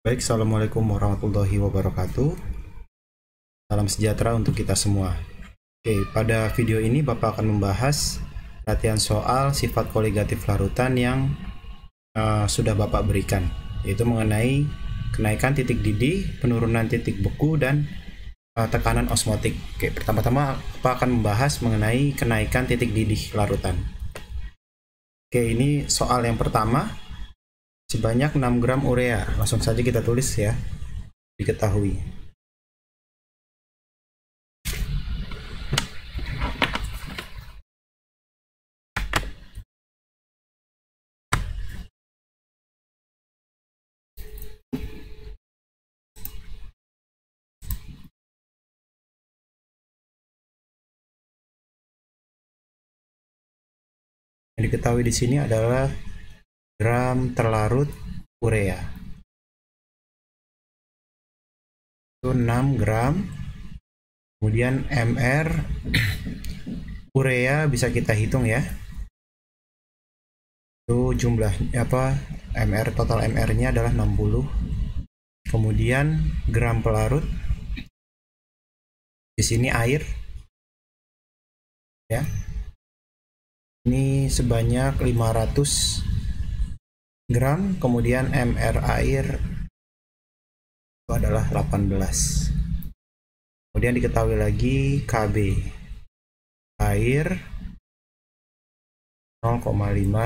Baik, Assalamualaikum warahmatullahi wabarakatuh. Salam sejahtera untuk kita semua. Oke, pada video ini Bapak akan membahas latihan soal sifat koligatif larutan yang sudah Bapak berikan, yaitu mengenai kenaikan titik didih, penurunan titik beku, dan tekanan osmotik. Oke, pertama-tama Bapak akan membahas mengenai kenaikan titik didih larutan. Oke, ini soal yang pertama. Sebanyak 6 gram urea. Langsung saja kita tulis ya. Diketahui. Yang diketahui di sini adalah gram terlarut urea. Itu 6 gram. Kemudian mr urea bisa kita hitung ya. Itu jumlahnya apa? Total mr-nya adalah 60. Kemudian gram pelarut. Di sini air. Ya. Ini sebanyak 500 gram, kemudian mr air itu adalah 18. Kemudian diketahui lagi Kb air 0,5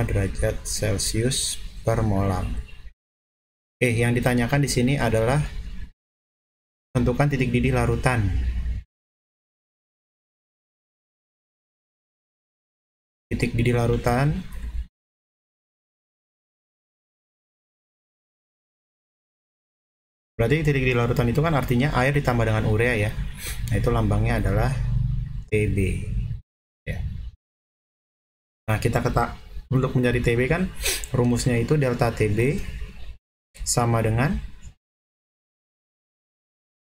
derajat Celcius per molar. Yang ditanyakan di sini adalah tentukan titik didih larutan. Titik didih larutan berarti titik didih larutan itu kan artinya air ditambah dengan urea ya. Nah, itu lambangnya adalah Tb. Ya. Nah, untuk mencari Tb kan rumusnya itu delta Tb sama dengan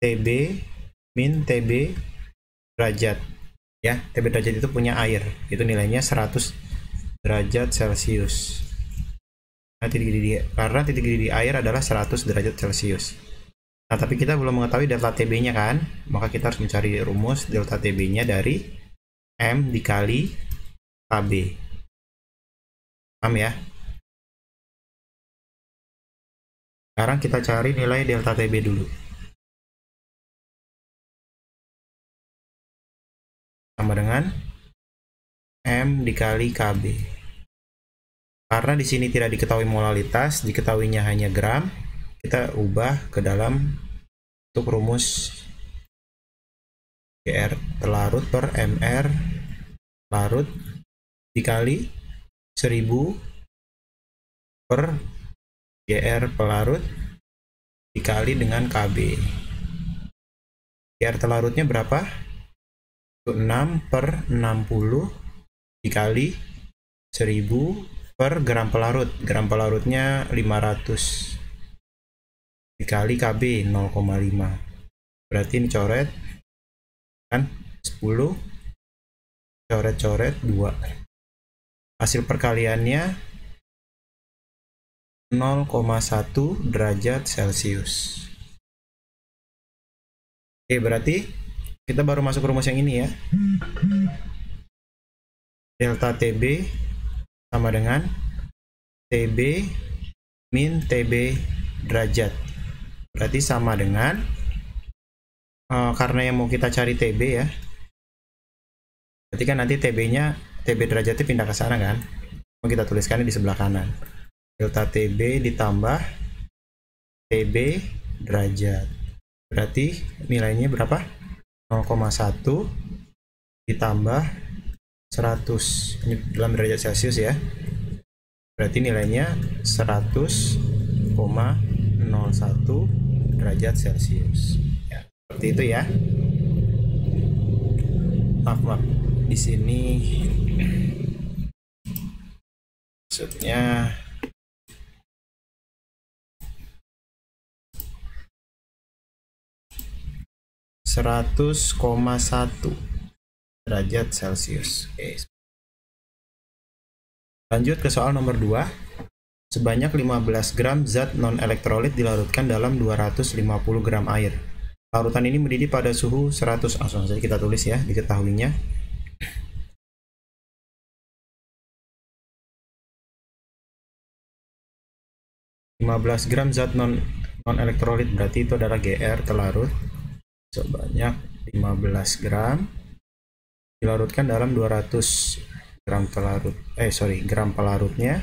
Tb min Tb derajat. Ya, Tb derajat itu punya air. Itu nilainya 100 derajat Celcius. Nah, karena titik didih air adalah 100 derajat Celcius. Nah, tapi kita belum mengetahui delta Tb-nya kan, maka kita harus mencari rumus delta Tb-nya dari M dikali Kb. Paham ya? Sekarang kita cari nilai delta Tb dulu. Sama dengan M dikali Kb. Karena di sini tidak diketahui molalitas, diketahuinya hanya gram, kita ubah ke dalam untuk rumus Gr terlarut per Mr larut dikali 1000 per Gr pelarut dikali dengan Kb. Gr terlarutnya berapa? 6 per 60 dikali 1000 per gram pelarut. Gram pelarutnya 500 dikali Kb 0,5. Berarti ini coret kan 10 coret-coret 2. Hasil perkaliannya 0,1 derajat Celcius. Berarti kita baru masuk rumus yang ini ya. Delta Tb sama dengan Tb min Tb derajat. Berarti sama dengan karena yang mau kita cari Tb ya. Berarti kan nanti Tb derajatnya pindah ke sana kan. Mau kita tuliskannya di sebelah kanan. Delta Tb ditambah Tb derajat. Berarti nilainya berapa? 0,1 ditambah 100. Ini dalam derajat Celcius ya. Berarti nilainya 100,01 derajat Celcius. Ya, seperti itu ya. Maaf. Di sini maksudnya (100,1 derajat Celcius. Lanjut ke soal nomor 2. Sebanyak 15 gram zat non-elektrolit dilarutkan dalam 250 gram air. Larutan ini mendidih pada suhu 100. Langsung saja kita tulis ya, diketahuinya. (15 gram zat non-elektrolit berarti itu adalah GR telarut sebanyak 15 gram dilarutkan dalam 200 gram gram pelarutnya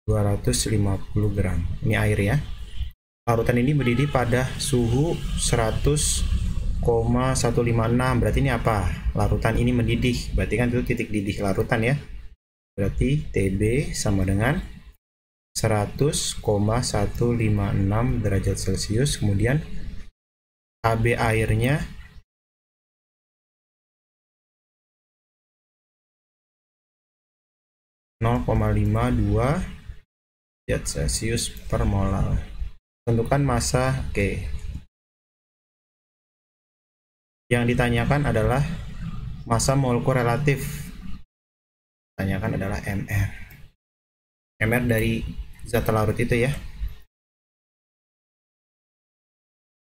250 gram. Ini air ya. Larutan ini mendidih pada suhu 100,156. Berarti ini apa? Larutan ini mendidih. Berarti kan itu titik didih larutan ya. Berarti TB sama dengan 100,156 derajat Celcius. Kemudian KB airnya 0,52 derajat Celcius per molar. Tentukan massa. Oke. Yang ditanyakan adalah massa molekul relatif. Ditanyakan adalah MR. MR dari zat telarut itu ya.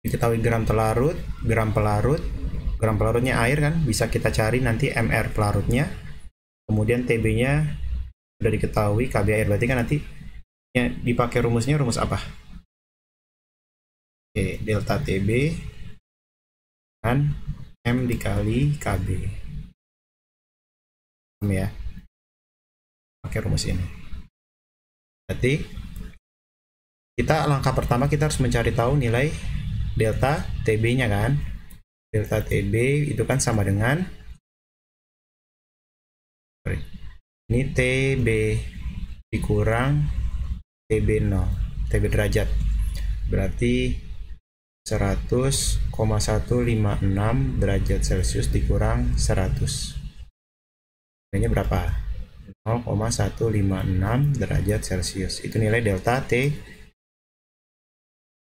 Diketahui gram telarut, gram pelarut. Gram pelarutnya air kan, bisa kita cari nanti MR pelarutnya. Kemudian TB-nya sudah diketahui, KB air. Berarti kan nanti ya, dipakai rumusnya rumus apa? Oke, delta TB kan M dikali KB. Ya. Pakai rumus ini. Berarti kita langkah pertama kita harus mencari tahu nilai delta TB-nya kan. Delta TB itu kan sama dengan ini TB dikurang TB0, TB derajat. Berarti 100,156 derajat Celcius dikurang 100. Nilainya berapa? 0,156 derajat Celcius. Itu nilai delta T.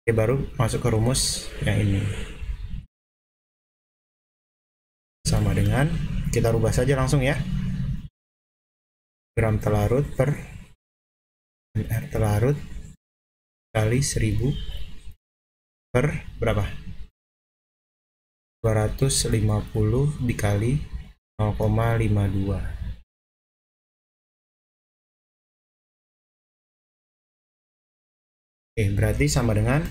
Oke, baru masuk ke rumus yang ini. Sama dengan, kita rubah saja langsung ya. Gram telarut per MR telarut kali 1000 per berapa? 250 dikali 0,52. Oke, berarti sama dengan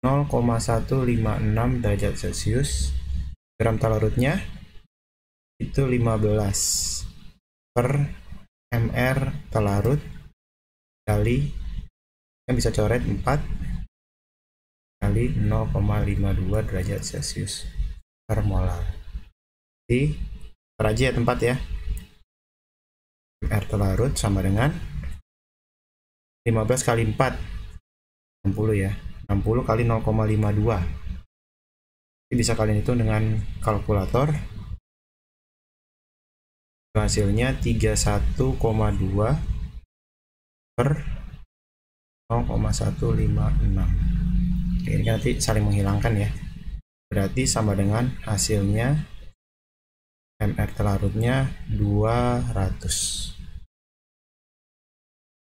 0,156 derajat Celcius. Gram telarutnya itu 15 per MR telarut kali, kan bisa coret 4 kali 0,52 derajat Celcius per molar. Jadi aja ya tempat ya. MR telarut sama dengan 15 kali 4 60 ya. 60 kali 0,52. Jadi bisa kalian hitung dengan kalkulator. Hasilnya 31,2 per 0,156. Ini nanti saling menghilangkan ya. Berarti sama dengan hasilnya MR telarutnya 200.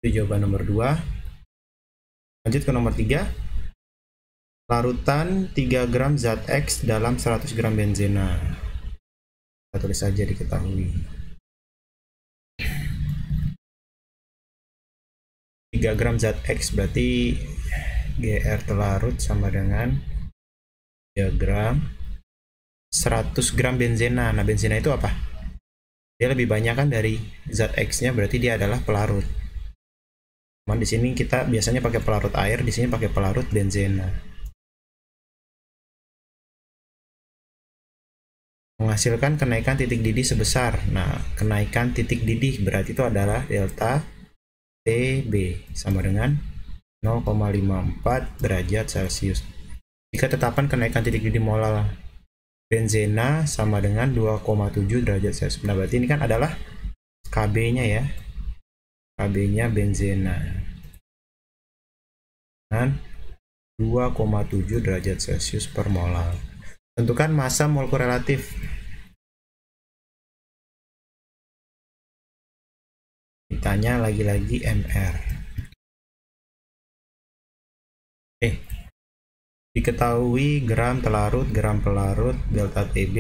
Itu jawaban nomor 2. Lanjut ke nomor 3. Larutan 3 gram zat X dalam 100 gram benzena. Kita tulis saja diketahui. 3 gram zat X berarti GR telarut sama dengan 3 gram 100 gram benzena. Nah, benzena itu apa? Dia lebih banyak kan dari zat X-nya, berarti dia adalah pelarut. Cuman di sini kita biasanya pakai pelarut air, di sini pakai pelarut benzena. Menghasilkan kenaikan titik didih sebesar. Nah, kenaikan titik didih berarti itu adalah delta TB sama dengan 0,54 derajat Celcius. Jika tetapan kenaikan titik didih molar benzena sama dengan 2,7 derajat Celcius. Nah, berarti ini kan adalah KB-nya ya. KB-nya benzena. Dan 2,7 derajat Celcius per molar. Tentukan massa molekul relatif. ditanya lagi-lagi MR. Diketahui gram pelarut delta TB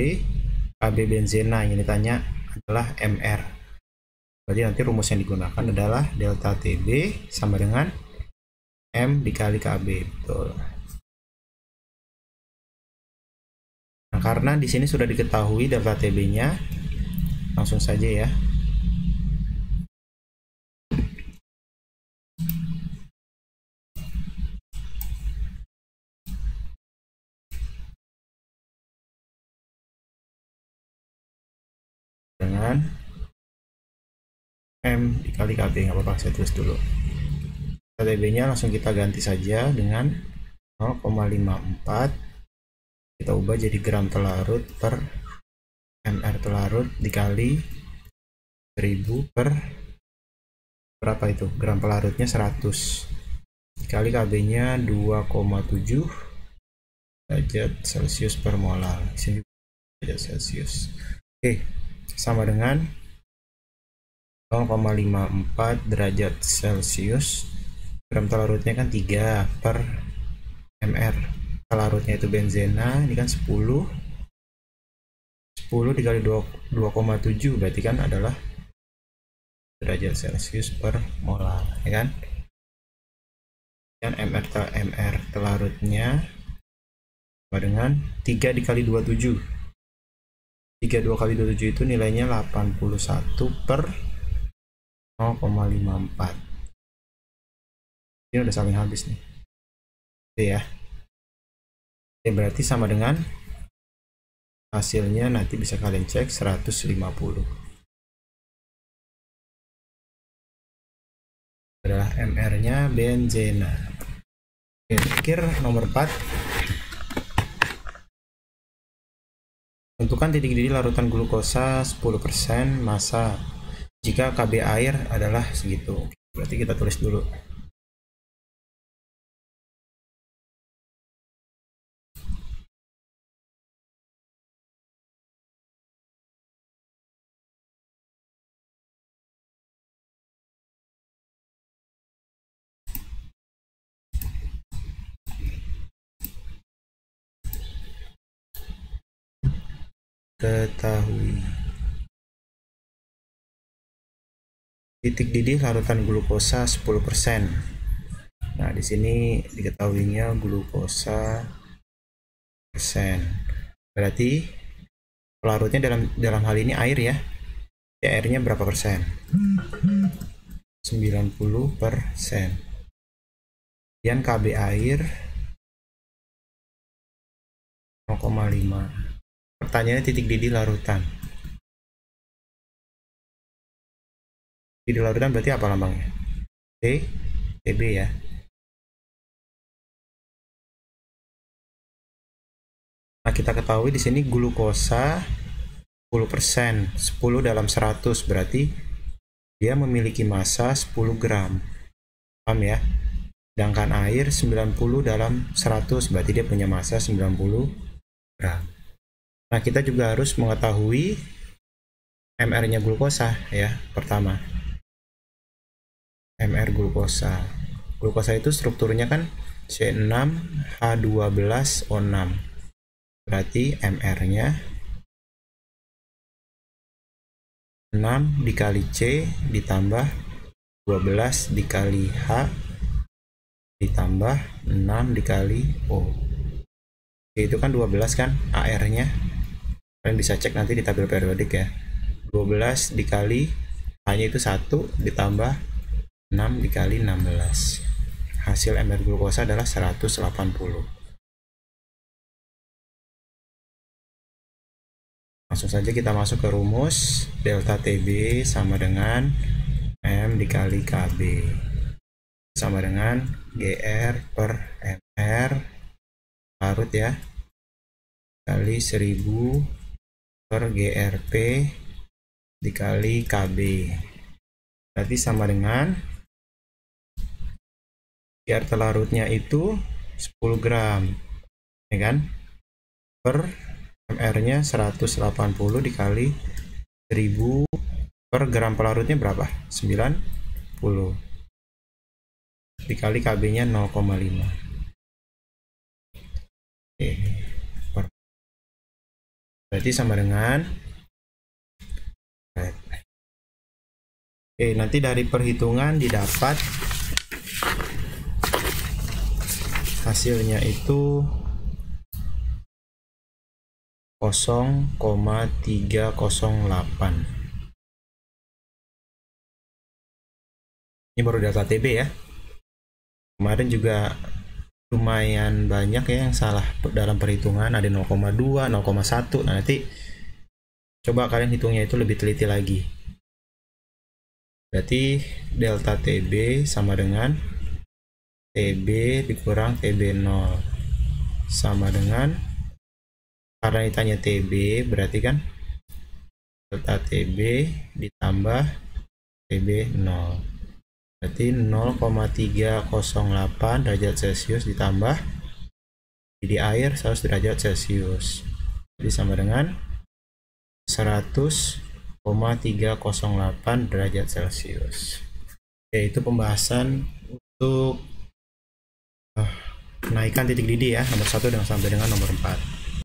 KB benzena yang ditanya adalah MR. Berarti nanti rumus yang digunakan adalah delta TB sama dengan M dikali KB. Betul. Nah, karena di sini sudah diketahui delta TB-nya, langsung saja ya. Dengan M dikali KB, nggak apa-apa, saya tulis dulu. TB-nya langsung kita ganti saja dengan 0,54. Kita ubah jadi gram pelarut per MR pelarut dikali 1000 per berapa itu? Gram pelarutnya 100 dikali KB-nya 2,7 derajat Celcius per molar. Di sini derajat Celcius. Oke, sama dengan 0,54 derajat Celcius. Gram pelarutnya kan 3 per MR. Pelarutnya itu benzena, ini kan 10 dikali 2,7 berarti kan adalah derajat Celcius per molar, ya kan? Dan MR pelarutnya sama dengan 3 dikali 27. 3 kali 27 itu nilainya 81 per 0,54. Ini udah saling habis nih. Oke ya. Oke, berarti sama dengan hasilnya nanti bisa kalian cek 150. Adalah MR-nya benzena. Oke, terakhir nomor 4. Tentukan titik didih larutan glukosa 10% massa jika KB air adalah segitu. Berarti kita tulis dulu. Ketahui titik didih larutan glukosa 10%. Nah, di sini diketahuinya glukosa persen. Berarti pelarutnya dalam hal ini air ya. Airnya berapa persen? 90%. Kemudian KB air 0,5. Pertanyaannya titik didih larutan. Didih larutan berarti apa lambangnya? TB ya. Nah, kita ketahui di sini glukosa 10%, 10 dalam 100 berarti dia memiliki massa 10 gram. Paham ya? Sedangkan air 90 dalam 100 berarti dia punya massa 90 gram. Nah, kita juga harus mengetahui MR-nya glukosa ya, pertama. MR glukosa. Glukosa itu strukturnya kan C6H12O6. Berarti MR-nya 6 dikali C ditambah 12 dikali H ditambah 6 dikali O. Itu kan 12 kan AR-nya. Kalian bisa cek nanti di tabel periodik ya. 12 dikali H-nya itu 1 ditambah 6 dikali 16. Hasil MR glukosa adalah 180. Langsung saja kita masuk ke rumus. Delta TB sama dengan M dikali KB sama dengan GR per MR larut ya kali 1000 per GRP dikali KB. Berarti sama dengan GR larutnya itu 10 gram ya kan, per MR-nya 180 dikali 1000 per gram pelarutnya berapa? 9 dikali KB-nya 0,5. Oke, berarti sama dengan oke, nanti dari perhitungan didapat hasilnya itu 0,308. Ini baru data TB ya. Kemarin juga lumayan banyak ya yang salah dalam perhitungan, ada 0,2, 0,1. Nah, nanti coba kalian hitungnya itu lebih teliti lagi. Berarti delta TB sama dengan TB dikurang TB0 sama dengan, karena ditanya TB berarti kan delta TB ditambah TB0, berarti 0,308 derajat Celcius ditambah di air 100 derajat Celcius, jadi sama dengan 100,308 derajat Celcius. Oke, itu pembahasan untuk menaikkan titik didih ya, nomor 1 dan sampai dengan nomor 4.